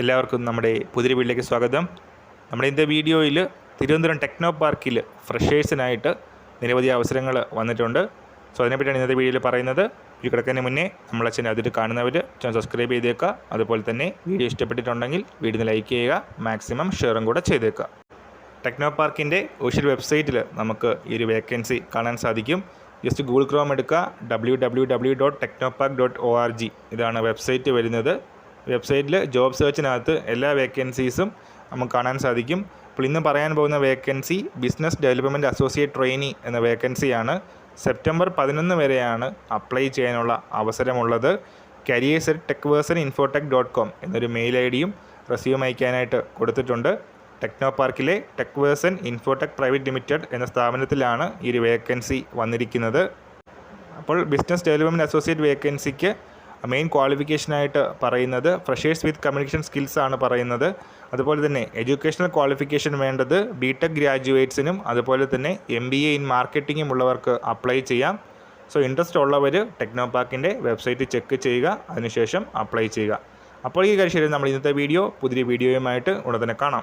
എല്ലാവർക്കും നമ്മുടെ പുതിയ വീട്ടിലേക്ക് സ്വാഗതം. നമ്മുടെ ഇന്നത്തെ വീഡിയോയിൽ തിരുവനന്തപുരം ടെക്നോ പാർക്കിൽ ഫ്രഷേഴ്സിനായിട്ട് നിരവധി അവസരങ്ങൾ വന്നിട്ടുണ്ട്. സോ അതിനെപ്പറ്റിയാണ് ഇന്നത്തെ വീഡിയോയിൽ പറയുന്നത്. ഈ കിടക്കുന്നതിന് മുന്നേ നമ്മളെ ചാനൽ അതിൽ കാണുന്നവർ ചാനൽ സബ്സ്ക്രൈബ് ചെയ്തേക്കുക. അതുപോലെ തന്നെ വീഡിയോ ഇഷ്ടപ്പെട്ടിട്ടുണ്ടെങ്കിൽ വീഡിയോ ലൈക്ക് ചെയ്യുക, മാക്സിമം ഷെയറും കൂടെ ചെയ്തേക്കുക. ടെക്നോ പാർക്കിൻ്റെ ഒഫീഷ്യൽ വെബ്സൈറ്റിൽ നമുക്ക് ഈ ഒരു വേക്കൻസി കാണാൻ സാധിക്കും. ജസ്റ്റ് ഗൂഗിൾ ക്രോം എടുക്കുക, www.technopark.org ഇതാണ് വെബ്സൈറ്റ് വരുന്നത്. വെബ്സൈറ്റിൽ ജോബ് സെർച്ചിനകത്ത് എല്ലാ വേക്കൻസീസും നമുക്ക് കാണാൻ സാധിക്കും. അപ്പോൾ ഇന്ന് പറയാൻ പോകുന്ന vacancy business development associate trainee എന്ന വേക്കൻസിയാണ്. സെപ്റ്റംബർ 11 വരെയാണ് അപ്ലൈ ചെയ്യാനുള്ള അവസരമുള്ളത്. careers@techverson.infotech.com എന്നൊരു മെയിൽ ഐ ഡിയും റെസ്യൂം അയക്കാനായിട്ട് കൊടുത്തിട്ടുണ്ട്. ടെക്നോ പാർക്കിലെ ടെക്വേഴ്സൺ ഇൻഫോടെക് പ്രൈവറ്റ് ലിമിറ്റഡ് എന്ന സ്ഥാപനത്തിലാണ് ഈ ഒരു വേക്കൻസി വന്നിരിക്കുന്നത്. അപ്പോൾ ബിസിനസ് ഡെവലപ്മെൻറ്റ് അസോസിയേറ്റ് വേക്കൻസിക്ക് മെയിൻ ക്വാളിഫിക്കേഷനായിട്ട് പറയുന്നത് ഫ്രഷേഴ്സ് വിത്ത് കമ്മ്യൂണിക്കേഷൻ സ്കിൽസ് ആണ് പറയുന്നത്. അതുപോലെ തന്നെ എഡ്യൂക്കേഷണൽ ക്വാളിഫിക്കേഷൻ വേണ്ടത് ബിടെക് ഗ്രാജുവേറ്റ്സിനും അതുപോലെ തന്നെ MBA ഇൻ മാർക്കറ്റിങ്ങും ഉള്ളവർക്ക് അപ്ലൈ ചെയ്യാം. സോ ഇൻട്രസ്റ്റ് ഉള്ളവർ ടെക്നോ പാർക്കിൻ്റെ വെബ്സൈറ്റ് ചെക്ക് ചെയ്യുക, അതിനുശേഷം അപ്ലൈ ചെയ്യുക. അപ്പോൾ ഈ കാര്യം നമ്മൾ ഇന്നത്തെ പുതിയ വീഡിയോയുമായിട്ട് ഉടൻ തന്നെ കാണാം.